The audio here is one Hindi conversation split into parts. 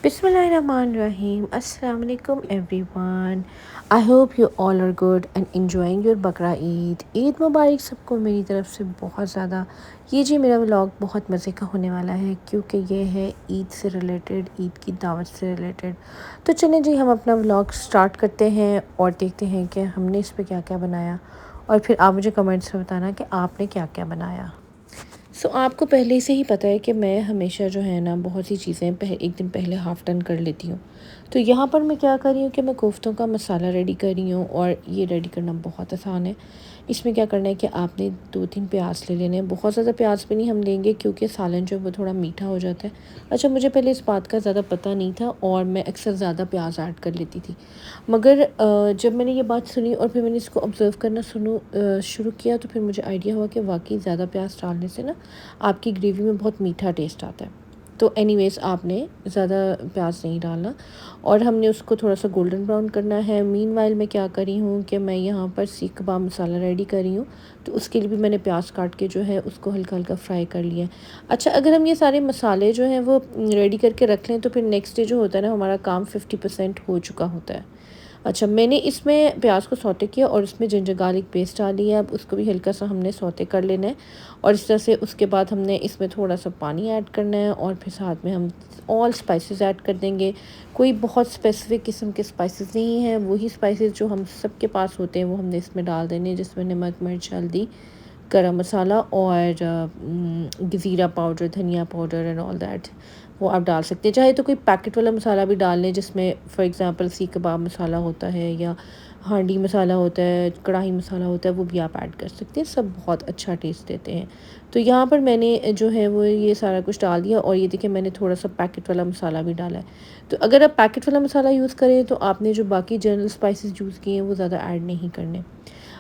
Bismillahirrahmanirrahim. Assalamu alaikum everyone. I hope you all are good and enjoying your बकरा ईद। ईद मुबारक सबको मेरी तरफ से बहुत ज़्यादा। ये जी मेरा व्लॉग बहुत मज़े का होने वाला है क्योंकि ये है ईद से रिलेटेड, ईद की दावत से रिलेटेड। तो चलें जी हम अपना व्लॉग स्टार्ट करते हैं और देखते हैं कि हमने इस पे क्या क्या बनाया और फिर आप मुझे कमेंट्स में बताना कि आपने क्या क्या बनाया। आपको पहले से ही पता है कि मैं हमेशा जो है ना बहुत सी चीज़ें एक दिन पहले हाफ़ डन कर लेती हूँ। तो यहाँ पर मैं क्या कर रही हूँ कि मैं कोफ्तों का मसाला रेडी कर रही हूँ और ये रेडी करना बहुत आसान है। इसमें क्या करना है कि आपने 2-3 प्याज ले लेने हैं। बहुत ज़्यादा प्याज भी नहीं हम लेंगे क्योंकि सालन जो है वो थोड़ा मीठा हो जाता है। अच्छा, मुझे पहले इस बात का ज़्यादा पता नहीं था और मैं अक्सर ज़्यादा प्याज ऐड कर लेती थी। मगर जब मैंने ये बात सुनी और फिर मैंने इसको ऑब्ज़र्व करना शुरू किया तो फिर मुझे आइडिया हुआ कि वाक़ई ज़्यादा प्याज डालने से ना आपकी ग्रेवी में बहुत मीठा टेस्ट आता है। तो एनीवेज़ आपने ज़्यादा प्याज नहीं डालना और हमने उसको थोड़ा सा गोल्डन ब्राउन करना है। मीनवाइल मैं क्या कर रही हूँ कि मैं यहाँ पर सीख कबाब मसाला रेडी कर रही हूँ। तो उसके लिए भी मैंने प्याज काट के जो है उसको हल्का हल्का फ्राई कर लिया है। अच्छा, अगर हम ये सारे मसाले जो हैं वो रेडी करके रख लें तो फिर नेक्स्ट डे जो होता है ना हमारा काम 50% हो चुका होता है। अच्छा, मैंने इसमें प्याज को सौते किया और उसमें जिंजर गार्लिक पेस्ट डाली है। अब उसको भी हल्का सा हमने सौते कर लेना है और इस तरह से उसके बाद हमने इसमें थोड़ा सा पानी ऐड करना है और फिर साथ में हम ऑल स्पाइसेस ऐड कर देंगे। कोई बहुत स्पेसिफिक किस्म के स्पाइसेस नहीं हैं, वही स्पाइसेस जो हम सबके पास होते हैं वो हमने इसमें डाल देने हैं, जिसमें नमक, मिर्च, हल्दी, गरम मसाला और ज़ीरा पाउडर, धनिया पाउडर एंड ऑल दैट वो आप डाल सकते हैं। चाहे तो कोई पैकेट वाला मसाला भी डाल लें जिसमें फ़ॉर एग्ज़ाम्पल सीख कबाब मसाला होता है या हांडी मसाला होता है, कढ़ाई मसाला होता है, वो भी आप ऐड कर सकते हैं। सब बहुत अच्छा टेस्ट देते हैं। तो यहाँ पर मैंने जो है वो ये सारा कुछ डाल दिया और ये देखिए मैंने थोड़ा सा पैकेट वाला मसाला भी डाला है। तो अगर आप पैकेट वाला मसाला यूज़ करें तो आपने जो बाकी जनरल स्पाइसेस यूज़ किए हैं वो ज़्यादा ऐड नहीं करने।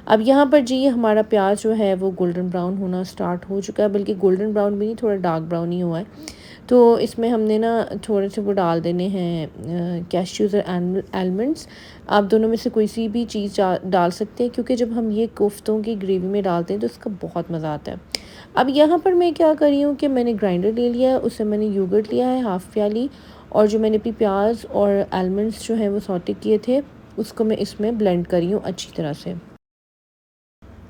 अब यहाँ पर जी हमारा प्याज जो है वो गोल्डन ब्राउन होना स्टार्ट हो चुका है, बल्कि गोल्डन ब्राउन भी नहीं, थोड़ा डार्क ब्राउन ही हुआ है। तो इसमें हमने ना थोड़े से वो डाल देने हैं कैश्यूज़ और आलमंड्स। आप दोनों में से कोई सी भी चीज़ डाल सकते हैं क्योंकि जब हम ये कोफ्तों की ग्रेवी में डालते हैं तो इसका बहुत मज़ा आता है। अब यहाँ पर मैं क्या कर रही हूँ कि मैंने ग्राइंडर ले लिया है, उससे मैंने योगर्ट लिया है हाफ़ प्याली और जो मैंने भी प्याज और आलमंड्स जो हैं वो सौटे किए थे उसको मैं इसमें ब्लेंड कर रही हूँ अच्छी तरह से।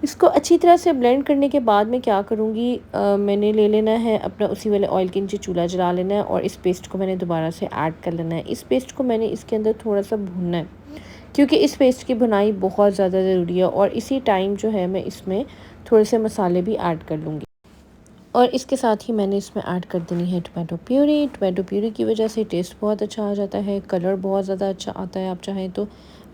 इसको अच्छी तरह से ब्लेंड करने के बाद मैं क्या करूँगी, मैंने ले लेना है अपना उसी वाले ऑयल के नीचे चूल्हा जला लेना है और इस पेस्ट को मैंने दोबारा से ऐड कर लेना है। इस पेस्ट को मैंने इसके अंदर थोड़ा सा भूनना है क्योंकि इस पेस्ट की भुनाई बहुत ज़्यादा ज़रूरी है और इसी टाइम जो है मैं इसमें थोड़े से मसाले भी ऐड कर लूँगी। और इसके साथ ही मैंने इसमें ऐड कर देनी है टोमेटो प्यूरी। टोमेटो प्यूरी की वजह से टेस्ट बहुत अच्छा आ जाता है, कलर बहुत ज़्यादा अच्छा आता है। आप चाहें तो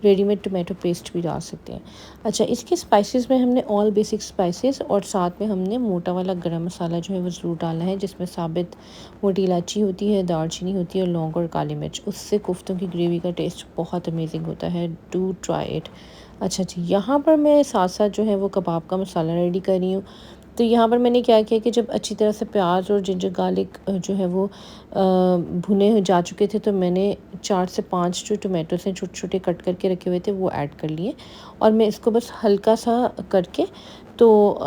रेडीमेड टोमेटो पेस्ट भी डाल सकते हैं। अच्छा, इसके स्पाइसेस में हमने ऑल बेसिक स्पाइसेस और साथ में हमने मोटा वाला गरम मसाला जो है वो ज़रूर डालना है, जिसमें साबित मोटी इलायची होती है, दालचीनी होती है और लौंग और काली मिर्च। उससे कोफ्तों की ग्रेवी का टेस्ट बहुत अमेजिंग होता है। Do try it. अच्छा जी, यहाँ पर मैं साथ साथ जो है वो कबाब का मसाला रेडी कर रही हूँ। तो यहाँ पर मैंने क्या किया कि जब अच्छी तरह से प्याज और जिंजर गार्लिक जो है वो भुने जा चुके थे तो मैंने 4 से 5 जो टोमेटोज़ हैं छोटे छोटे कट करके रखे हुए थे वो ऐड कर लिए और मैं इसको बस हल्का सा करके तो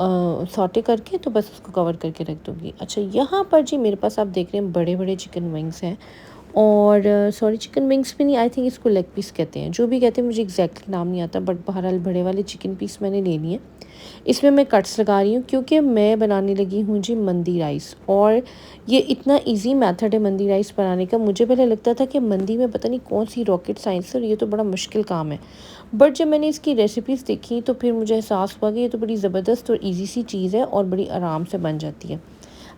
सौटे करके तो बस उसको कवर करके रख दूँगी। अच्छा, यहाँ पर जी मेरे पास आप देख रहे हैं बड़े बड़े चिकन विंग्स हैं और सॉरी चिकन विंग्स भी नहीं, आई थिंक इसको लेग पीस कहते हैं, जो भी कहते हैं मुझे एग्जैक्टली नाम नहीं आता, बट बहरहाल बड़े वाले चिकन पीस मैंने ले लिए। इसमें मैं कट्स लगा रही हूँ क्योंकि मैं बनाने लगी हूँ जी मंदी राइस और ये इतना इजी मेथड है मंदी राइस बनाने का। मुझे पहले लगता था कि मंदी में पता नहीं कौन सी रॉकेट साइंस है और ये तो बड़ा मुश्किल काम है, बट जब मैंने इसकी रेसिपीज़ देखी तो फिर मुझे एहसास हुआ कि ये तो बड़ी ज़बरदस्त और इजी सी चीज़ है और बड़ी आराम से बन जाती है।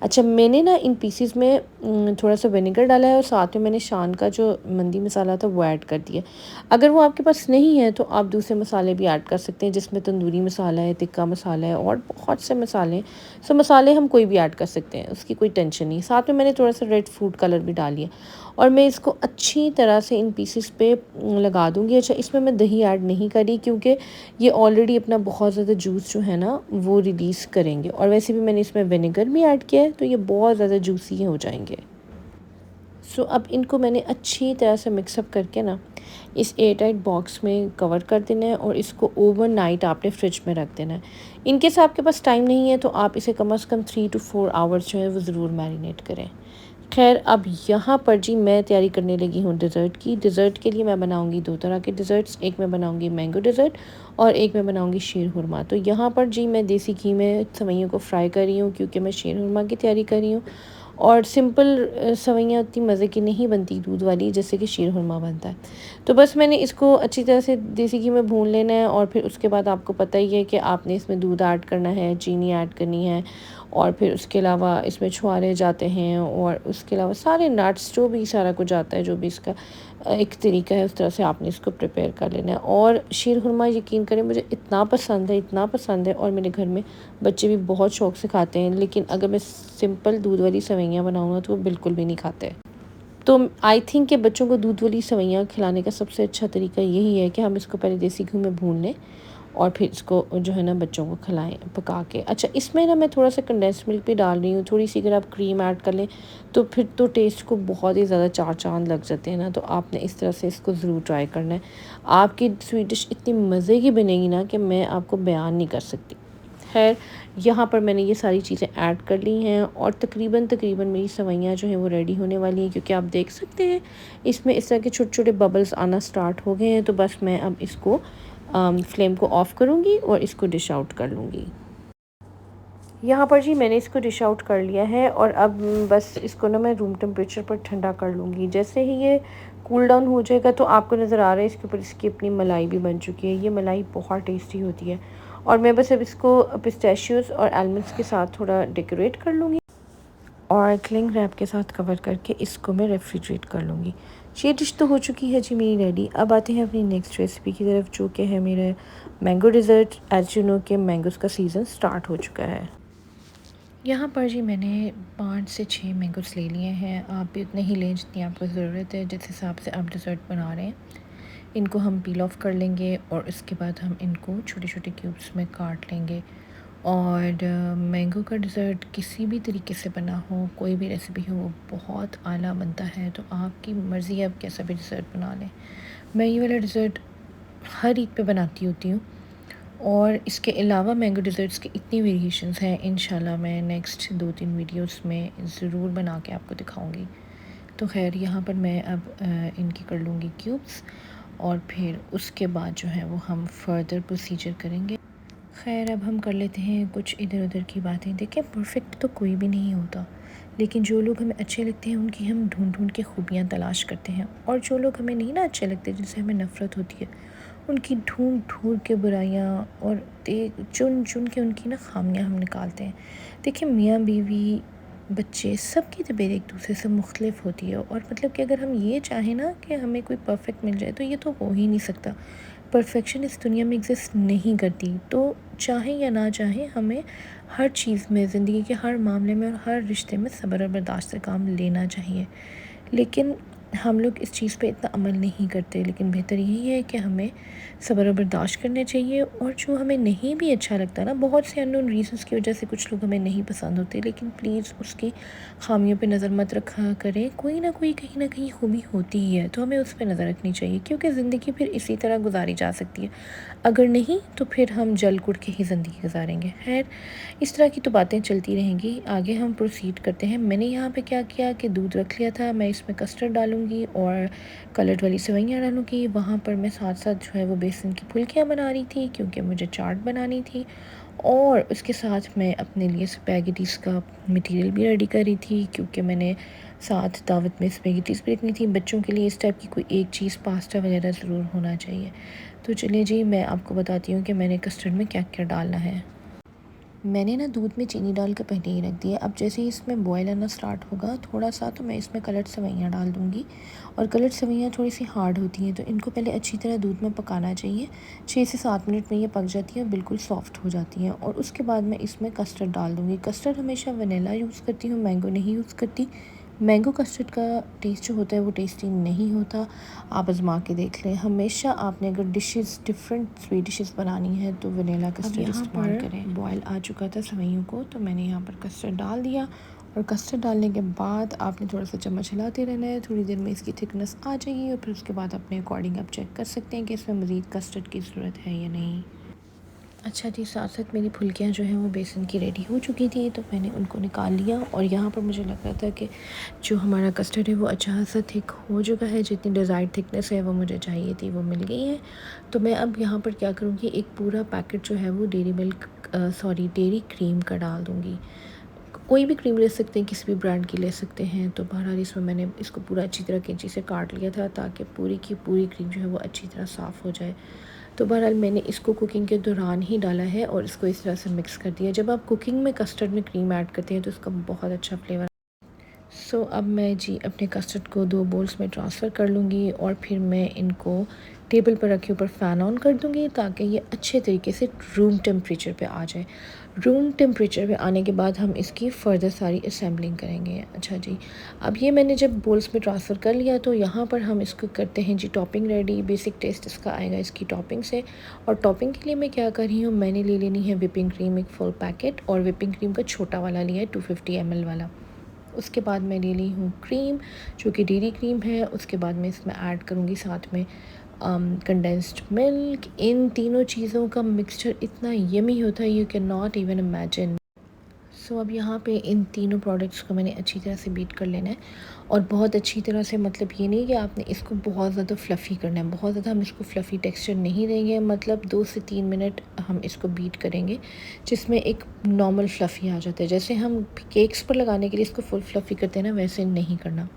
अच्छा, मैंने ना इन पीसेस में थोड़ा सा विनेगर डाला है और साथ में मैंने शान का जो मंदी मसाला था वो ऐड कर दिया। अगर वो आपके पास नहीं है तो आप दूसरे मसाले भी ऐड कर सकते हैं, जिसमें तंदूरी मसाला है, तिक्का मसाला है और बहुत से मसाले हैं। सो मसाले हम कोई भी ऐड कर सकते हैं, उसकी कोई टेंशन नहीं। साथ में मैंने थोड़ा सा रेड फूड कलर भी डाल लिया और मैं इसको अच्छी तरह से इन पीसेस पे लगा दूँगी। अच्छा, इसमें मैं दही ऐड नहीं करी क्योंकि ये ऑलरेडी अपना बहुत ज़्यादा जूस जो है ना वो रिलीज़ करेंगे और वैसे भी मैंने इसमें विनेगर भी ऐड किया है तो ये बहुत ज़्यादा जूसी हो जाएंगे। अब इनको मैंने अच्छी तरह से मिक्सअप करके ना इस एयर टाइट बॉक्स में कवर कर देना है और इसको ओवरनाइट आपने फ्रिज में रख देना है। इनकेस आपके पास टाइम नहीं है तो आप इसे कम से कम 3 to 4 आवर्स जो है वो ज़रूर मैरिनेट करें। खैर अब यहाँ पर जी मैं तैयारी करने लगी हूँ डिज़र्ट की। डिज़र्ट के लिए मैं बनाऊँगी 2 तरह के डिज़र्ट्स, एक मैं बनाऊँगी मैंगो डिज़र्ट और एक मैं बनाऊँगी शीरखुरमा। तो यहाँ पर जी मैं देसी घी में सेवइयों को फ्राई कर रही हूँ क्योंकि मैं शीरखुरमा की तैयारी कर रही हूँ। और सिंपल सेवइयाँ उतनी मज़े की नहीं बनती दूध वाली जैसे कि शीरखुरमा बनता है। तो बस मैंने इसको अच्छी तरह से देसी घी में भून लेना है और फिर उसके बाद आपको पता ही है कि आपने इसमें दूध ऐड करना है, चीनी ऐड करनी है और फिर उसके अलावा इसमें छुआरे जाते हैं और उसके अलावा सारे नट्स जो भी सारा कुछ आता है, जो भी इसका एक तरीका है, उस तरह से आपने इसको प्रिपेयर कर लेना है। और शीरखुरमा यकीन करें मुझे इतना पसंद है, इतना पसंद है और मेरे घर में बच्चे भी बहुत शौक़ से खाते हैं। लेकिन अगर मैं सिंपल दूध वाली सेवइयाँ बनाऊँ ना तो वो बिल्कुल भी नहीं खाते। तो आई थिंक कि बच्चों को दूध वाली सेवइयाँ खिलाने का सबसे अच्छा तरीका यही है कि हम इसको पहले देसी घी में भून लें और फिर इसको जो है ना बच्चों को खिलाएं पका के। अच्छा, इसमें ना मैं थोड़ा सा कंडेंस्ड मिल्क भी डाल रही हूँ, थोड़ी सी अगर आप क्रीम ऐड कर लें तो फिर तो टेस्ट को बहुत ही ज़्यादा चार चांद लग जाते हैं ना। तो आपने इस तरह से इसको ज़रूर ट्राई करना है। आपकी स्वीट डिश इतनी मज़े की बनेगी ना कि मैं आपको बयान नहीं कर सकती। खैर यहाँ पर मैंने ये सारी चीज़ें ऐड कर ली हैं और तकरीबन मेरी सेवइयाँ जो हैं वो रेडी होने वाली हैं, क्योंकि आप देख सकते हैं इसमें इस तरह के छोटे छोटे बबल्स आना स्टार्ट हो गए हैं। तो बस मैं अब इसको फ्लेम को ऑफ़ करूँगी और इसको डिश आउट कर लूँगी। यहाँ पर जी मैंने इसको डिश आउट कर लिया है और अब बस इसको ना मैं रूम टेम्परेचर पर ठंडा कर लूँगी। जैसे ही ये कूल डाउन हो जाएगा तो आपको नज़र आ रहा है इसके ऊपर इसकी अपनी मलाई भी बन चुकी है। ये मलाई बहुत टेस्टी होती है और मैं बस अब इसको पिस्ताशियोज़ और आलमंड्स के साथ थोड़ा डेकोरेट कर लूँगी और क्लिंग रैप के साथ कवर करके इसको मैं रेफ्रिजरेट कर लूँगी। ये डिश तो हो चुकी है जी मेरी रेडी। अब आते हैं अपनी नेक्स्ट रेसिपी की तरफ, जो कि है मेरे mango dessert. As you know कि मैंगोज़ का सीज़न स्टार्ट हो चुका है। यहाँ पर जी मैंने 5 से 6 मैंगोज़ ले लिए हैं। आप भी उतने ही लें जितनी आपको ज़रूरत है, जिस हिसाब से आप डिज़र्ट बना रहे हैं। इनको हम पील ऑफ कर लेंगे और उसके बाद हम इनको छोटे छोटे क्यूब्स में काट लेंगे। और मैंगो का डिज़र्ट किसी भी तरीके से बना हो, कोई भी रेसिपी हो, वो बहुत आला बनता है। तो आपकी मर्ज़ी है आप कैसा भी डिज़र्ट बना लें। मैं ये वाला डिज़र्ट हर ईद पे बनाती होती हूँ और इसके अलावा मैंगो डिज़र्ट्स की इतनी वेरिएशंस हैं, इंशाल्लाह मैं नेक्स्ट 2-3 वीडियोस में ज़रूर बना के आपको दिखाऊंगी। तो खैर यहाँ पर मैं अब इनकी कर लूँगी क्यूब्स और फिर उसके बाद जो है वो हम फर्दर प्रोसीजर करेंगे। खैर अब हम कर लेते हैं कुछ इधर उधर की बातें। देखिए परफेक्ट तो कोई भी नहीं होता, लेकिन जो लोग हमें अच्छे लगते हैं उनकी हम ढूंढ ढूंढ के खूबियाँ तलाश करते हैं, और जो लोग हमें नहीं ना अच्छे लगते, जिनसे हमें नफ़रत होती है, उनकी ढूंढ ढूंढ के बुराइयाँ और चुन चुन के उनकी ना खामियाँ हम निकालते हैं। देखिए मियाँ बीवी बच्चे सबकी तबीयत एक दूसरे से मुख्तलिफ होती है, और मतलब कि अगर हम ये चाहें ना कि हमें कोई परफेक्ट मिल जाए तो ये तो हो ही नहीं सकता। परफेक्शन इस दुनिया में एग्जिस्ट नहीं करती। तो चाहें या ना चाहें हमें हर चीज़ में, ज़िंदगी के हर मामले में और हर रिश्ते में सब्र और बर्दाश्त से काम लेना चाहिए। लेकिन हम लोग इस चीज़ पे इतना अमल नहीं करते। लेकिन बेहतर यही है कि हमें सब्र और बर्दाश्त करना चाहिए। और जो हमें नहीं भी अच्छा लगता ना, बहुत से अननोन रीज़न्स की वजह से कुछ लोग हमें नहीं पसंद होते, लेकिन प्लीज़ उसकी खामियों पे नज़र मत रखा करें। कोई ना कोई कहीं ना कहीं खूबी होती ही है, तो हमें उस पर नज़र रखनी चाहिए, क्योंकि ज़िंदगी फिर इसी तरह गुजारी जा सकती है। अगर नहीं तो फिर हम जल कुट के ही ज़िंदगी गुजारेंगे। खैर इस तरह की तो बातें चलती रहेंगी। आगे हम प्रोसीड करते हैं। मैंने यहाँ पे क्या किया कि दूध रख लिया था, मैं इसमें कस्टर्ड डालूँगी और कलर्ड वाली सेवइयाँ डालूँगी। वहाँ पर मैं साथ साथ जो है वो बेसन की फुल्कियाँ बना रही थी, क्योंकि मुझे चाट बनानी थी। और उसके साथ मैं अपने लिए स्पैगेटीज़ का मटेरियल भी रेडी कर रही थी, क्योंकि मैंने साथ दावत में स्पैगेटीज़ भी रखनी थी। बच्चों के लिए इस टाइप की कोई एक चीज़, पास्ता वगैरह ज़रूर होना चाहिए। तो चलिए जी मैं आपको बताती हूँ कि मैंने कस्टर्ड में क्या क्या डालना है। मैंने ना दूध में चीनी डाल कर पहले ही रख दिया। अब जैसे ही इसमें बॉयल आना स्टार्ट होगा थोड़ा सा, तो मैं इसमें कलर्ड सेवइयाँ डाल दूँगी। और कलर्ड सेवइयाँ थोड़ी सी हार्ड होती हैं, तो इनको पहले अच्छी तरह दूध में पकाना चाहिए। 6 से 7 मिनट में ये पक जाती हैं, बिल्कुल सॉफ्ट हो जाती हैं। और उसके बाद मैं इसमें कस्टर्ड डाल दूँगी। कस्टर्ड हमेशा वनीला यूज़ करती हूँ, मैंगो नहीं यूज़ करती। मैंगो कस्टर्ड का टेस्ट जो होता है वो टेस्टी नहीं होता। आप आज़मा के देख लें। हमेशा आपने अगर डिशेस, डिफरेंट स्वीट डिशेस बनानी है तो वनीला कस्टर्ड इस्तेमाल करें। बॉयल आ चुका था सेवइयों को, तो मैंने यहाँ पर कस्टर्ड डाल दिया। और कस्टर्ड डालने के बाद आपने थोड़ा सा चम्मच हिलाते रहना है। थोड़ी देर में इसकी थिकनेस आ जाएगी और फिर उसके बाद अपने अकॉर्डिंग आप चेक कर सकते हैं कि इसमें मज़ीद कस्टर्ड की ज़रूरत है या नहीं। अच्छा जी, साथ साथ मेरी फुल्कियाँ जो हैं वो बेसन की रेडी हो चुकी थी, तो मैंने उनको निकाल लिया। और यहाँ पर मुझे लग रहा था कि जो हमारा कस्टर्ड है वो अच्छा सा थिक हो चुका है, जितनी डिज़ायर्ड थिकनेस है वो मुझे चाहिए थी वो मिल गई है। तो मैं अब यहाँ पर क्या करूँगी, एक पूरा पैकेट जो है वो डेयरी क्रीम का डाल दूँगी। कोई भी क्रीम ले सकते हैं, किसी भी ब्रांड की ले सकते हैं। तो बहरहाल इसमें मैंने इसको पूरा अच्छी तरह कैंची से काट लिया था, ताकि पूरी की पूरी क्रीम जो है वो अच्छी तरह साफ़ हो जाए। तो बहरहाल मैंने इसको कुकिंग के दौरान ही डाला है और इसको इस तरह से मिक्स कर दिया। जब आप कुकिंग में कस्टर्ड में क्रीम ऐड करते हैं तो इसका बहुत अच्छा फ्लेवर। अब मैं जी अपने कस्टर्ड को 2 बोल्स में ट्रांसफ़र कर लूँगी और फिर मैं इनको टेबल पर रखे ऊपर फ़ैन ऑन कर दूँगी, ताकि ये अच्छे तरीके से रूम टेम्परेचर पे आ जाए। रूम टेम्परेचर पे आने के बाद हम इसकी फ़र्दर सारी असेंबलिंग करेंगे। अच्छा जी, अब ये मैंने जब बोल्स में ट्रांसफ़र कर लिया, तो यहाँ पर हम इसको करते हैं जी टॉपिंग रेडी। बेसिक टेस्ट इसका आएगा इसकी टॉपिंग से। और टॉपिंग के लिए मैं क्या कर रही हूँ, मैंने ले लेनी है व्हिपिंग क्रीम एक फुल पैकेट, और व्हिपिंग क्रीम का छोटा वाला लिया है 250 ml वाला। उसके बाद मैं ले ली हूँ क्रीम, जो कि डेयरी क्रीम है। उसके बाद मैं इसमें ऐड करूँगी साथ में कंडेंस्ड मिल्क। इन तीनों चीज़ों का मिक्सचर इतना यमी होता है, you can not even imagine. अब यहाँ पे इन तीनों प्रोडक्ट्स को मैंने अच्छी तरह से बीट कर लेना है। और बहुत अच्छी तरह से, मतलब ये नहीं कि आपने इसको बहुत ज़्यादा फ्लफ़ी करना है, बहुत ज़्यादा हम इसको फ्लफ़ी टेक्सचर नहीं देंगे। मतलब 2 से 3 मिनट हम इसको बीट करेंगे, जिसमें एक नॉर्मल फ्लफ़ी आ जाता है। जैसे हम केक्स पर लगाने के लिए इसको फुल फ्लफ़ी करते हैं ना, वैसे नहीं करना।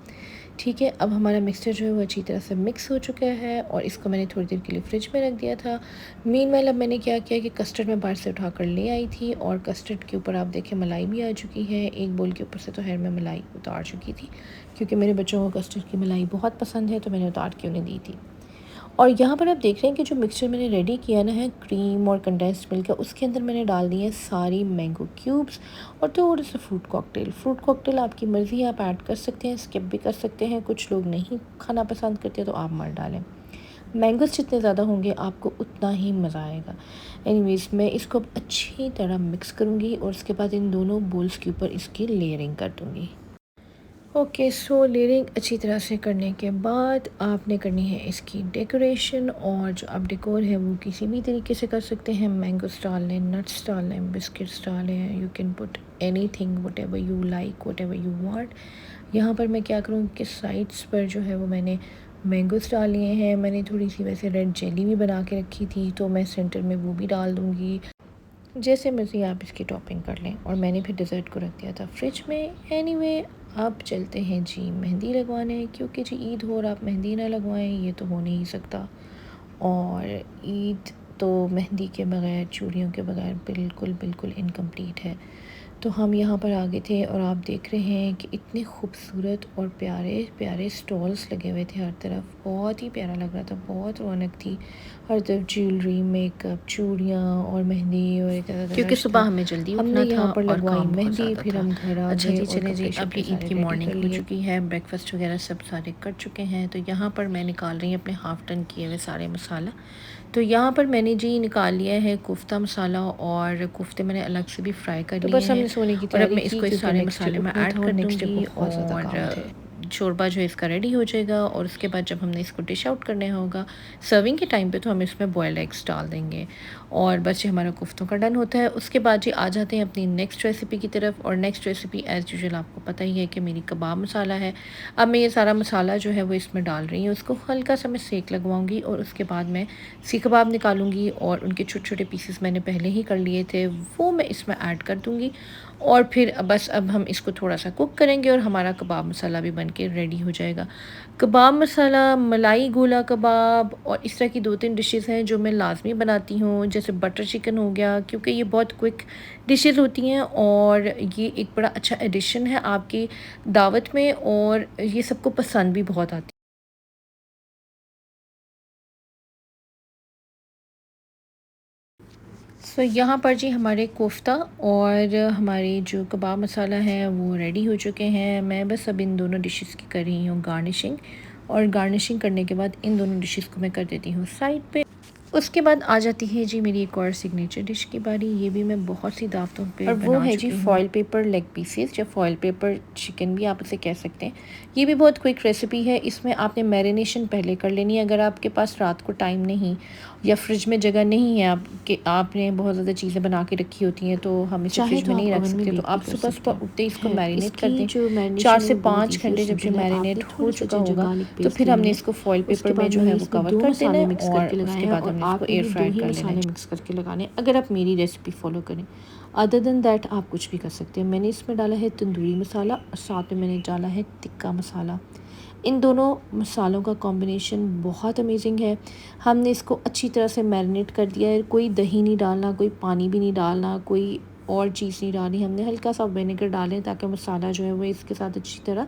ठीक है, अब हमारा मिक्सचर जो है वो अच्छी तरह से मिक्स हो चुका है और इसको मैंने थोड़ी देर के लिए फ्रिज में रख दिया था। मीनवाइल अब मैंने क्या किया कि कस्टर्ड मैं बाहर से उठा कर ले आई थी, और कस्टर्ड के ऊपर आप देखें मलाई भी आ चुकी है। एक बोल के ऊपर से तो खैर मैं मलाई उतार चुकी थी, क्योंकि मेरे बच्चों को कस्टर्ड की मलाई बहुत पसंद है, तो मैंने उतार के उन्हें दी थी। और यहाँ पर आप देख रहे हैं कि जो मिक्सचर मैंने रेडी किया ना है क्रीम और कंडेंस्ड मिल्क का, उसके अंदर मैंने डाल दी है सारी मैंगो क्यूब्स और थोड़ा सा फ्रूट कॉकटेल आपकी मर्ज़ी है, आप ऐड कर सकते हैं, स्किप भी कर सकते हैं। कुछ लोग नहीं खाना पसंद करते तो आप मत डालें। मैंगोस जितने ज़्यादा होंगे आपको उतना ही मज़ा आएगा। एनीवेज़, मैं इसको अब अच्छी तरह मिक्स करूँगी और उसके बाद इन दोनों बोल्स के ऊपर इसकी लेयरिंग कर दूँगी। ओके, लेयरिंग अच्छी तरह से करने के बाद आपने करनी है इसकी डेकोरेशन। और जो आप डेकोर है वो किसी भी तरीके से कर सकते हैं। मैंगोस डाल लें, नट्स डाल लें, बिस्किट्स डालें, you can put anything what ever you like, what ever you want. यहाँ पर मैं क्या करूँ कि साइड्स पर जो है वो मैंने मैंगोस डाल लिए हैं। मैंने थोड़ी सी वैसे रेड जेली भी बना के रखी थी, तो मैं सेंटर में वो भी डाल दूँगी। जैसे मर्ज़ी आप इसकी टॉपिंग कर लें। और मैंने फिर डिज़र्ट को रख दिया था फ्रिज में। एनीवे, अब चलते हैं जी मेहंदी लगवाने, क्योंकि जी ईद हो और आप मेहंदी ना लगवाएं ये तो हो नहीं सकता। और ईद तो मेहंदी के बग़ैर, चूड़ियों के बग़ैर बिल्कुल बिल्कुल इनकम्प्लीट है। तो हम यहाँ पर आ गए थे और आप देख रहे हैं कि इतने खूबसूरत और प्यारे प्यारे स्टॉल्स लगे हुए थे हर तरफ। बहुत ही प्यारा लग रहा था, बहुत रौनक थी हर तरफ। ज्वेलरी, मेकअप, चूड़ियाँ और मेहंदी और एक तरह क्योंकि सुबह हमें जल्दी हमने उठना था यहाँ पर और लगवाई काम बहुत मेहंदी, ज़्यादा फिर था। हम घर आ अच्छा गए जी, और चले जी, कपड़े अभी शपड़े ईद सारे की रेडी मॉर्निंग कर हो लिए। चुकी है, ब्रेकफास्ट वगैरह सब सारे कर चुके हैं। तो यहाँ पर मैं निकाल रही हूँ अपने हाफ़ टन किए हुए सारे मसाला। तो यहाँ पर मैंने जी निकाल लिया है कोफ्ता मसाला, और कोफ्ते मैंने अलग से भी फ्राई कर तो लिए बस हैं। हमने सोने की और अब तैयारी मैं की, इसको इस क्योंकि सारे नेक्स्ट डे मसाले में उठना ऐड था और कर नेक्स्ट डे दूँगी, बहुत ज़्यादा काम थे। और शोरबा जो है इसका रेडी हो जाएगा। और उसके बाद जब हमने इसको डिश आउट करने होगा सर्विंग के टाइम पे, तो हम इसमें बॉयल्ड एग्स डाल देंगे। और बस ये हमारा कोफ्तों का डन होता है। उसके बाद जी आ जाते हैं अपनी नेक्स्ट रेसिपी की तरफ। और नेक्स्ट रेसिपी एज़ यूजुअल आपको पता ही है कि मेरी कबाब मसाला है। अब मैं ये सारा मसाला जो है वो इसमें डाल रही हूँ, उसको हल्का सा मैं सेक लगवाऊंगी। और उसके बाद मैं सीख कबाब निकालूंगी और उनके छोटे छोटे पीसेस मैंने पहले ही कर लिए थे, वो मैं इसमें ऐड कर दूँगी। और फिर बस अब हम इसको थोड़ा सा कुक करेंगे और हमारा कबाब मसाला भी बन के रेडी हो जाएगा। कबाब मसाला, मलाई गोला कबाब और इस तरह की 2-3 डिशेज़ हैं जो मैं लाज़मी बनाती हूँ, जैसे बटर चिकन हो गया, क्योंकि ये बहुत क्विक डिशेज़ होती हैं और ये एक बड़ा अच्छा एडिशन है आपकी दावत में, और ये सबको पसंद भी बहुत आती है। यहाँ पर जी हमारे कोफ्ता और हमारे जो कबाब मसाला है वो रेडी हो चुके हैं। मैं बस अब इन दोनों डिशेस की कर रही हूँ गार्निशिंग, और गार्निशिंग करने के बाद इन दोनों डिशेस को मैं कर देती हूँ साइड पे। उसके बाद आ जाती है जी मेरी एक और सिग्नेचर डिश की बारी। ये भी मैं बहुत सी दावतों पे और वो बना है जी चुकी हूँ। फॉयल पेपर लेग पीसेस, या फॉयल पेपर चिकन भी आप उसे कह सकते हैं। ये भी बहुत क्विक रेसिपी है। इसमें आपने मैरिनेशन पहले कर लेनी है। अगर आपके पास रात को टाइम नहीं या फ्रिज में जगह नहीं है, आपने बहुत ज़्यादा चीज़ें बना के रखी होती हैं, तो हम इसे चाहे फ्रिज तो में आप नहीं रख ओवन में सकते, तो बेक भी आप कर सुबह सकते सुबह हैं। उठते ही इसको है मैरिनेट कर इसकी दें। जो 4 मैरिनेशन है से वो बहुत 5 ईजी और घंटे जब ये सिंपल है। मैरिनेट आपने हो थोड़ी सी चुका जिंजर होगा, गार्लिक तो पेस्ट फिर लेनी हमने है। इसको फॉयल उसके पेपर में बाद जो है मैंने वो इसमें कवर 2 कर देना मसाले है, मिक्स और करके लगाए उसके हैं, बाद और हमने इसको आपने एयर भी 2 फ्रायर ही कर लेना है। मसाले मिक्स करके लगाने हैं, अगर आप मेरी रेसिपी फॉलो करें। अदर देन दैट आप कुछ भी कर सकते हैं। मैंने इसमें डाला है तंदूरी मसाला, और साथ में मैंने डाला है टिक्का मसाला। इन दोनों मसालों का कॉम्बिनेशन बहुत अमेजिंग है। हमने इसको अच्छी तरह से मैरिनेट कर दिया है। कोई दही नहीं डालना, कोई पानी भी नहीं डालना, कोई और चीज़ नहीं डालनी। हमने हल्का सा विनेगर डालें ताकि मसाला जो है वो इसके साथ अच्छी तरह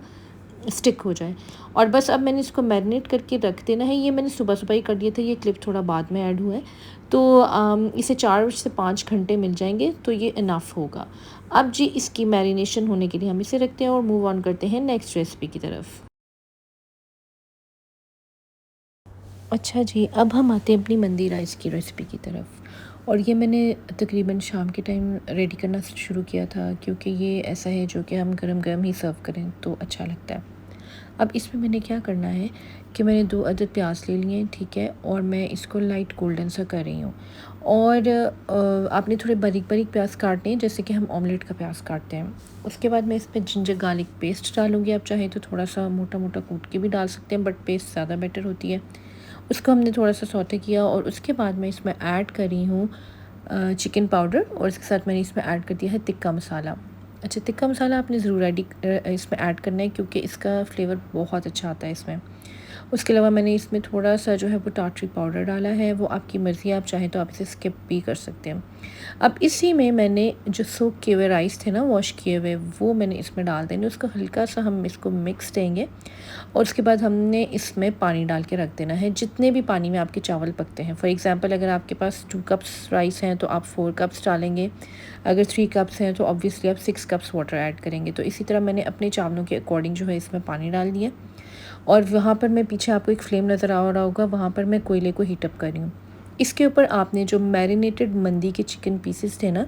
स्टिक हो जाए। और बस अब मैंने इसको मैरिनेट करके रख देना है। ये मैंने सुबह सुबह ही कर दिया था, ये क्लिप थोड़ा बाद में ऐड हुआ है। तो इसे 4 से 5 घंटे मिल जाएंगे, तो ये इनफ होगा। अब जी इसकी मैरिनेशन होने के लिए हम इसे रखते हैं और मूव ऑन करते हैं नेक्स्ट रेसिपी की तरफ। अच्छा जी, अब हम आते हैं अपनी मंदी राइस की रेसिपी की तरफ। और ये मैंने तकरीबन शाम के टाइम रेडी करना शुरू किया था, क्योंकि ये ऐसा है जो कि हम गरम गरम ही सर्व करें तो अच्छा लगता है। अब इसमें मैंने क्या करना है कि मैंने 2 अदद प्याज ले लिए हैं, ठीक है, और मैं इसको लाइट गोल्डन सा कर रही हूँ। और आपने थोड़े बारीक बारीक प्याज काटने हैं, जैसे कि हम ऑमलेट का प्याज काटते हैं। उसके बाद मैं इसमें जिंजर गार्लिक पेस्ट डालूँगी। आप चाहे तो थोड़ा सा मोटा मोटा कूट के भी डाल सकते हैं, बट पेस्ट ज़्यादा बेटर होती है। उसको हमने थोड़ा सा सौटे किया, और उसके बाद मैं इसमें ऐड कर रही हूँ चिकन पाउडर, और इसके साथ मैंने इसमें ऐड कर दिया है तिक्का मसाला। अच्छा, तिक्का मसाला आपने ज़रूर इसमें ऐड करना है, क्योंकि इसका फ्लेवर बहुत अच्छा आता है इसमें। उसके अलावा मैंने इसमें थोड़ा सा जो है वो टाटरी पाउडर डाला है, वो आपकी मर्ज़ी है, आप चाहें तो आप इसे स्किप भी कर सकते हैं। अब इसी में मैंने जो सोक किए हुए राइस थे ना, वॉश किए हुए, वो मैंने इसमें डाल देंगे। उसको हल्का सा हम इसको मिक्स देंगे, और उसके बाद हमने इसमें पानी डाल के रख देना है, जितने भी पानी में आपके चावल पकते हैं। फॉर एग्ज़ाम्पल, अगर आपके पास 2 कप्स राइस हैं तो आप 4 कप्स डालेंगे। अगर 3 कप्स हैं तो ऑब्वियसली आप 6 कप्स वाटर ऐड करेंगे। तो इसी तरह मैंने अपने चावलों के अकॉर्डिंग जो है इसमें पानी डाल दिया। और वहाँ पर मैं पीछे आपको एक फ्लेम नज़र आ रहा होगा, वहाँ पर मैं कोयले को हीटअप कर रही हूँ। इसके ऊपर आपने जो मैरिनेटेड मंदी के चिकन पीसेस थे ना,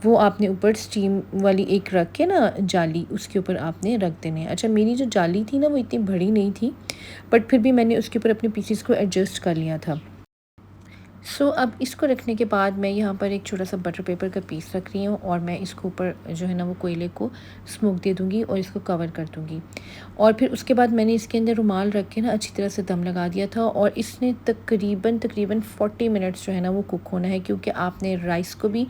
वो आपने ऊपर स्टीम वाली एक रख के ना जाली, उसके ऊपर आपने रख देने हैं। अच्छा, मेरी जो जाली थी ना वो इतनी बड़ी नहीं थी, बट फिर भी मैंने उसके ऊपर अपने पीसेस को एडजस्ट कर लिया था। अब इसको रखने के बाद मैं यहाँ पर एक छोटा सा बटर पेपर का पीस रख रही हूँ, और मैं इसको ऊपर जो है ना वो कोयले को स्मोक दे दूँगी और इसको कवर कर दूँगी। और फिर उसके बाद मैंने इसके अंदर रुमाल रख के ना अच्छी तरह से दम लगा दिया था, और इसने तकरीबन 40 मिनट्स जो है ना वो कुक होना है, क्योंकि आपने राइस को भी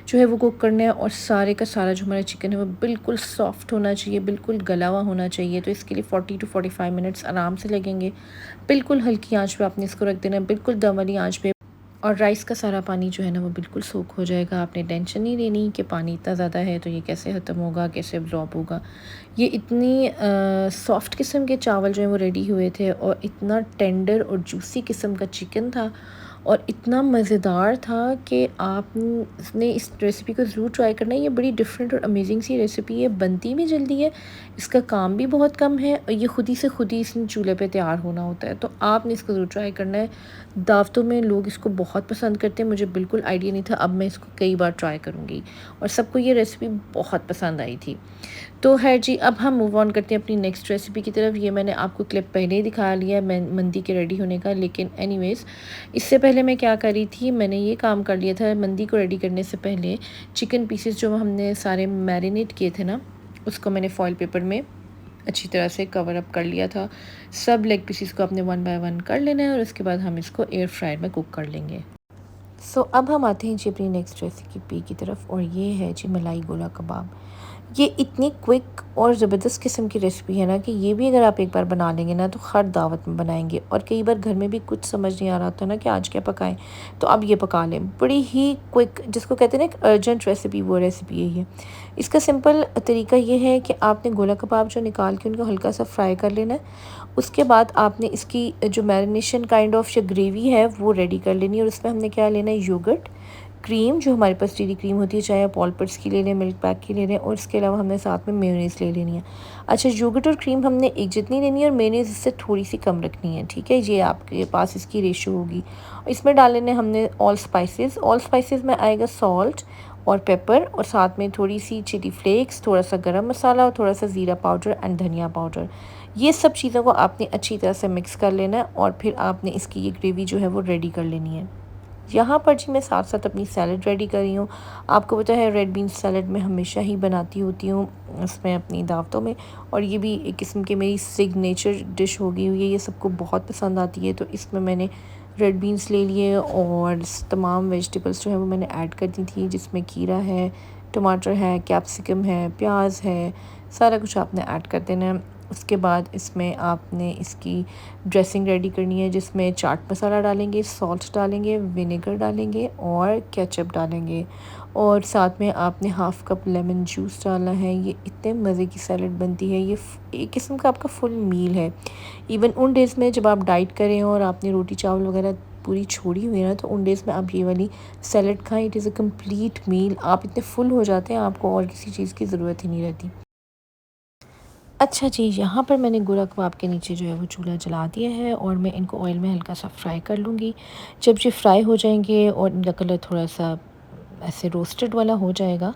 जो है वो कुक करना है, और सारे का सारा जो हमारा चिकन है वो बिल्कुल सॉफ्ट होना चाहिए, बिल्कुल गला हुआ होना चाहिए। तो इसके लिए 40 to 45 मिनट्स आराम से लगेंगे। बिल्कुल हल्की आँच पे आपने इसको रख देना है, बिल्कुल दम वाली आँच पे। और राइस का सारा पानी जो है ना वो बिल्कुल सोख हो जाएगा। आपने टेंशन नहीं लेनी कि पानी इतना ज़्यादा है तो ये कैसे ख़त्म होगा, कैसे अब्ज़ॉर्ब होगा। ये इतनी सॉफ्ट किस्म के चावल जो हैं वो रेडी हुए थे, और इतना टेंडर और जूसी किस्म का चिकन था, और इतना मज़ेदार था कि आपने इस रेसिपी को ज़रूर ट्राई करना है। ये बड़ी डिफरेंट और अमेजिंग सी रेसिपी है, बनती भी जल्दी है, इसका काम भी बहुत कम है, और ये खुद ही इसने चूल्हे पे तैयार होना होता है। तो आपने इसको ज़रूर ट्राई करना है। दावतों में लोग इसको बहुत पसंद करते हैं, मुझे बिल्कुल आइडिया नहीं था, अब मैं इसको कई बार ट्राई करूँगी, और सबको ये रेसिपी बहुत पसंद आई थी। तो है जी, अब हम मूव ऑन करते हैं अपनी नेक्स्ट रेसिपी की तरफ। ये मैंने आपको क्लिप पहले ही दिखा लिया है मंदी के रेडी होने का, लेकिन एनीवेज़ इससे पहले मैं क्या कर रही थी, मैंने ये काम कर लिया था मंदी को रेडी करने से पहले। चिकन पीसेस जो हमने सारे मैरिनेट किए थे ना, उसको मैंने फॉयल पेपर में अच्छी तरह से कवर अप कर लिया था। सब लेग पीसेस को आपने 1 बाय 1 कर लेना है, और उसके बाद हम इसको एयर फ्रायर में कुक कर लेंगे। अब हम आते हैं जी अपनी नेक्स्ट रेसिपी की तरफ, और ये है जी मलाई गोला कबाब। ये इतनी क्विक और ज़बरदस्त किस्म की रेसिपी है ना कि ये भी अगर आप एक बार बना लेंगे ना तो हर दावत में बनाएंगे। और कई बार घर में भी कुछ समझ नहीं आ रहा था ना कि आज क्या पकाएं, तो अब ये पका लें। बड़ी ही क्विक, जिसको कहते हैं ना एक अर्जेंट रेसिपी, वो रेसिपी है ये। इसका सिंपल तरीका ये है कि आपने गोला कबाब जो निकाल के उनको हल्का सा फ्राई कर लेना है। उसके बाद आपने इसकी जो मैरिनेशन काइंड ऑफ या ग्रेवी है वो रेडी कर लेनी है, और उसमें हमने क्या लेना है, योगर्ट, क्रीम, जो हमारे पास डेयरी क्रीम होती है, चाहे आप ऑल पर्स की ले लें, मिल्क पैक की ले लें, और इसके अलावा हमने साथ में मेयोनीज़ ले लेनी है। अच्छा, योगर्ट और क्रीम हमने एक जितनी लेनी है और मेयोनीज़ इससे थोड़ी सी कम रखनी है, ठीक है। ये आपके पास इसकी रेशो होगी। इसमें डाल लेने हमने ऑल स्पाइसेस में आएगा सॉल्ट और पेपर, और साथ में थोड़ी सी चिली फ्लेक्स, थोड़ा सा गरम मसाला और थोड़ा सा ज़ीरा पाउडर एंड धनिया पाउडर। ये सब चीज़ों को आपने अच्छी तरह से मिक्स कर लेना है और फिर आपने इसकी ये ग्रेवी जो है वो रेडी कर लेनी है। यहाँ पर जी मैं साथ साथ अपनी सैलड रेडी कर रही हूँ। आपको पता है रेड बीन सैलड मैं हमेशा ही बनाती होती हूँ उसमें अपनी दावतों में, और ये भी एक किस्म की मेरी सिग्नेचर डिश हो गई हुई है, ये सबको बहुत पसंद आती है। तो इसमें मैंने रेड बीन्स ले लिए और तमाम वेजिटेबल्स जो है वो मैंने ऐड कर दी थी, जिसमें खीरा है, टमाटर है, कैप्सिकम है, प्याज है, सारा कुछ आपने ऐड कर देना है। उसके बाद इसमें आपने इसकी ड्रेसिंग रेडी करनी है, जिसमें चाट मसाला डालेंगे, सॉल्ट डालेंगे, विनेगर डालेंगे और केचप डालेंगे, और साथ में आपने हाफ़ कप लेमन जूस डालना है। ये इतने मज़े की सैलड बनती है, ये एक किस्म का आपका फुल मील है। इवन उन डेज़ में जब आप डाइट करें और आपने रोटी चावल वगैरह पूरी छोड़ी हुई है ना, तो उन डेज़ में आप ये वाली सैलड खाएं। It is a complete meal. आप इतने फुल हो जाते हैं, आपको और किसी चीज़ की ज़रूरत ही नहीं रहती। अच्छा जी, यहाँ पर मैंने गोला कबाब के नीचे जो है वो चूल्हा जला दिया है और मैं इनको ऑयल में हल्का सा फ्राई कर लूँगी। जब ये फ्राई हो जाएंगे और इनका कलर थोड़ा सा ऐसे रोस्टेड वाला हो जाएगा,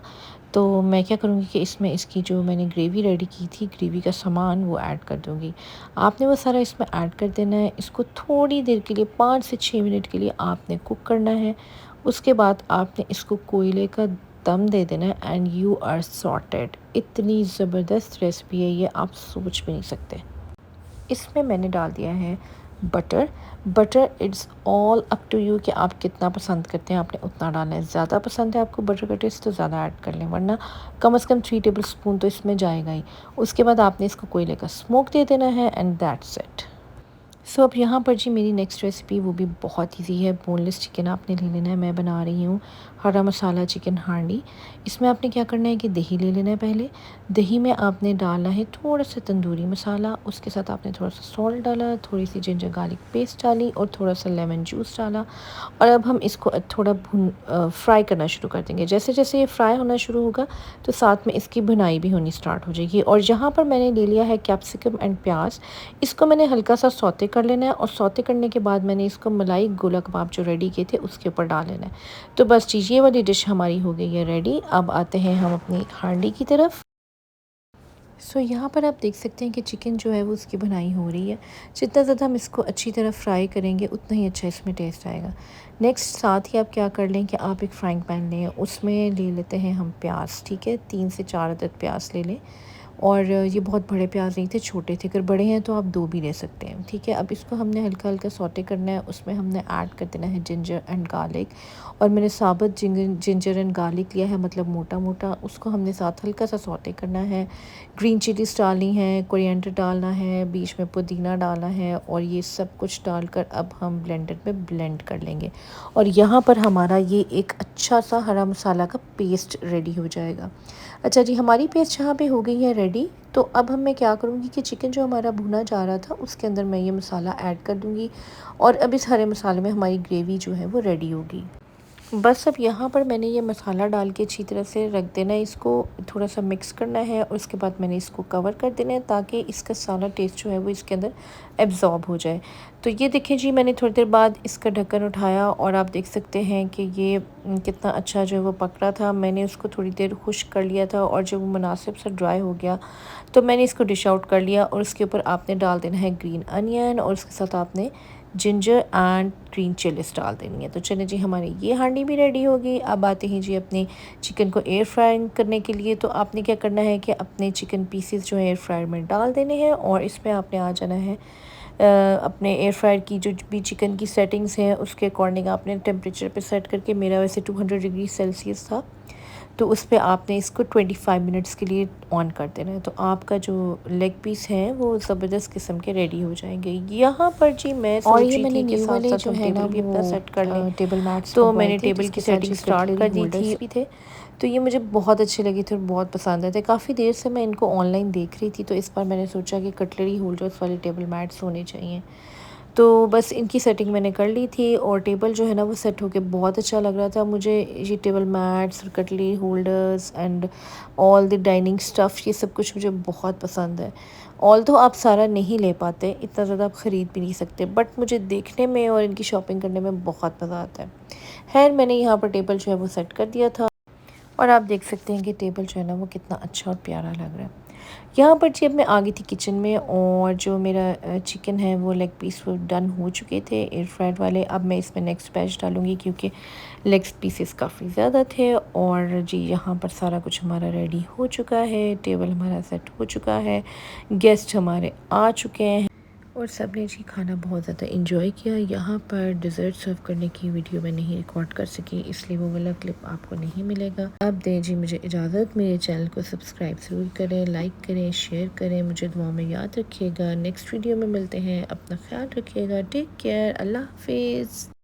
तो मैं क्या करूँगी कि इसमें इसकी जो मैंने ग्रेवी रेडी की थी, ग्रेवी का सामान वो ऐड कर दूँगी। आपने वो सारा इसमें ऐड कर देना है। इसको थोड़ी देर के लिए 5 से 6 मिनट के लिए आपने कुक करना है। उसके बाद आपने इसको कोयले का दम दे देना है एंड यू आर सॉर्टेड। इतनी ज़बरदस्त रेसिपी है ये, आप सोच भी नहीं सकते। इसमें मैंने डाल दिया है butter. Butter it's all up to you कि आप कितना पसंद करते हैं, आपने उतना डालना है। ज़्यादा पसंद है आपको बटर का टेस्ट तो ज़्यादा ऐड कर लें, वरना कम से कम 3 टेबल स्पून तो इसमें जाएगा ही। उसके बाद आपने इसको कोयले का स्मोक दे देना है एंड दैट्स इट। सो अब यहाँ पर जी मेरी नेक्स्ट रेसिपी वो भी बहुत इजी है। बोनलेस चिकन आपने ले लेना है। मैं बना रही हूँ हरा मसाला चिकन हांडी। इसमें आपने क्या करना है कि दही ले लेना है। पहले दही में आपने डालना है थोड़ा सा तंदूरी मसाला, उसके साथ आपने थोड़ा सा सॉल्ट डाला, थोड़ी सी जिंजर गार्लिक पेस्ट डाली और थोड़ा सा लेमन जूस डाला। और अब हम इसको थोड़ा फ्राई करना शुरू कर देंगे। जैसे जैसे ये फ्राई होना शुरू होगा तो साथ में इसकी भुनाई भी होनी स्टार्ट हो जाएगी। और यहाँ पर मैंने ले लिया है कैप्सिकम एंड प्याज। इसको मैंने हल्का सा सौते कर लेना है और सौते करने के बाद मैंने इसको मलाई गोला कबाब जो रेडी किए थे उसके ऊपर डाल लेना है। तो बस चीज़ ये वाली डिश हमारी हो गई है रेडी। अब आते हैं हम अपनी हांडी की तरफ। सो यहाँ पर आप देख सकते हैं कि चिकन जो है वो उसकी भुनाई हो रही है। जितना ज़्यादा हम इसको अच्छी तरह फ्राई करेंगे उतना ही अच्छा इसमें टेस्ट आएगा। नेक्स्ट साथ ही आप क्या कर लें कि आप एक फ्राइंग पैन लें, उसमें ले लेते हैं हम प्याज, ठीक है। 3 से 4 अदद प्याज ले लें, और ये बहुत बड़े प्याज नहीं थे, छोटे थे। अगर बड़े हैं तो आप 2 भी ले सकते हैं, ठीक है। अब इसको हमने हल्का हल्का सौटे करना है। उसमें हमने ऐड कर देना है जिंजर एंड गार्लिक, और मैंने साबुत जिंजर एंड गार्लिक लिया है, मतलब मोटा मोटा। उसको हमने साथ हल्का सा सौटे करना है। ग्रीन चिलीज डालनी है, कोरिएंडर डालना है, बीच में पुदीना डालना है, और ये सब कुछ डालकर अब हम ब्लेंडर में ब्लेंड कर लेंगे। और यहाँ पर हमारा ये एक अच्छा सा हरा मसाला का पेस्ट रेडी हो जाएगा। अच्छा जी, हमारी पेस्ट यहाँ पे हो गई है रेडी। तो अब हम मैं क्या करूँगी कि चिकन जो हमारा भुना जा रहा था उसके अंदर मैं ये मसाला ऐड कर दूँगी, और अब इस हरे मसाले में हमारी ग्रेवी जो है वो रेडी होगी। बस अब यहाँ पर मैंने ये मसाला डाल के अच्छी तरह से रख देना है। इसको थोड़ा सा मिक्स करना है और उसके बाद मैंने इसको कवर कर देना है ताकि इसका सारा टेस्ट जो है वो इसके अंदर एब्जॉर्ब हो जाए। तो ये देखें जी, मैंने थोड़ी देर बाद इसका ढक्कन उठाया और आप देख सकते हैं कि ये कितना अच्छा जो है वो पक रहा था। मैंने उसको थोड़ी देर खुश्क कर लिया था, और जब वो मुनासिब सा ड्राई हो गया तो मैंने इसको डिश आउट कर लिया। और उसके ऊपर आपने डाल देना है ग्रीन अनियन, और उसके साथ आपने जिंजर एंड ग्रीन चिलीज डाल देनी है। तो चलिए जी, हमारी ये हांडी भी रेडी होगी। अब आते हैं जी अपने चिकन को एयर फ्राई करने के लिए। तो आपने क्या करना है कि अपने चिकन पीसेस जो है एयर फ्रायर में डाल देने हैं, और इसमें आपने आ जाना है अपने एयर फ्रायर की जो भी चिकन की सेटिंग्स हैं उसके अकॉर्डिंग आपने टेम्परेचर पे सेट करके, मेरा वैसे 200 डिग्री सेल्सियस था, तो उस पे आपने इसको 25 मिनट्स के लिए ऑन कर देना है। तो आपका जो लेग पीस है वो ज़बरदस्त किस्म के रेडी हो जाएंगे। यहाँ पर जी मैं सोच रही थी कि साथ साथ हम टेबल भी अपना सेट कर लें। टेबल मैट्स तो मैंने टेबल की सेटिंग स्टार्ट कर दी थी भी थे। तो ये मुझे बहुत अच्छे लगे थे और बहुत पसंद आए थे। काफ़ी देर से मैं इनको ऑनलाइन देख रही थी, तो इस बार मैंने सोचा कि कटलरी होल्डर्स वाले टेबल मैट्स होने चाहिए। तो बस इनकी सेटिंग मैंने कर ली थी और टेबल जो है ना वो सेट होके बहुत अच्छा लग रहा था मुझे। ये टेबल मैट्स और cutlery holders and all the dining stuff, ये सब कुछ मुझे बहुत पसंद है। ऑल तो आप सारा नहीं ले पाते, इतना ज़्यादा आप ख़रीद भी नहीं सकते, बट मुझे देखने में और इनकी शॉपिंग करने में बहुत मज़ा आता है। खैर मैंने यहाँ पर टेबल जो है वो सेट कर दिया था और आप देख सकते हैं कि टेबल जो है ना वो कितना अच्छा और प्यारा लग रहा है। यहाँ पर जी अब मैं आ गई थी किचन में और जो मेरा चिकन है वो लेग पीस वो डन हो चुके थे एयर फ्राइड वाले। अब मैं इसमें नेक्स्ट बैच डालूँगी क्योंकि लेग पीसेस काफ़ी ज़्यादा थे। और जी यहाँ पर सारा कुछ हमारा रेडी हो चुका है, टेबल हमारा सेट हो चुका है, गेस्ट हमारे आ चुके हैं और सब ने जी खाना बहुत ज़्यादा इंजॉय किया। यहाँ पर डिज़र्ट सर्व करने की वीडियो मैं नहीं रिकॉर्ड कर सकी, इसलिए वो वाला क्लिप आपको नहीं मिलेगा। अब दें जी मुझे इजाज़त, मेरे चैनल को सब्सक्राइब ज़रूर करें, लाइक करें, शेयर करें, मुझे दुआ में याद रखिएगा। नेक्स्ट वीडियो में मिलते हैं, अपना ख्याल रखिएगा, टेक केयर, अल्लाह हाफिज़।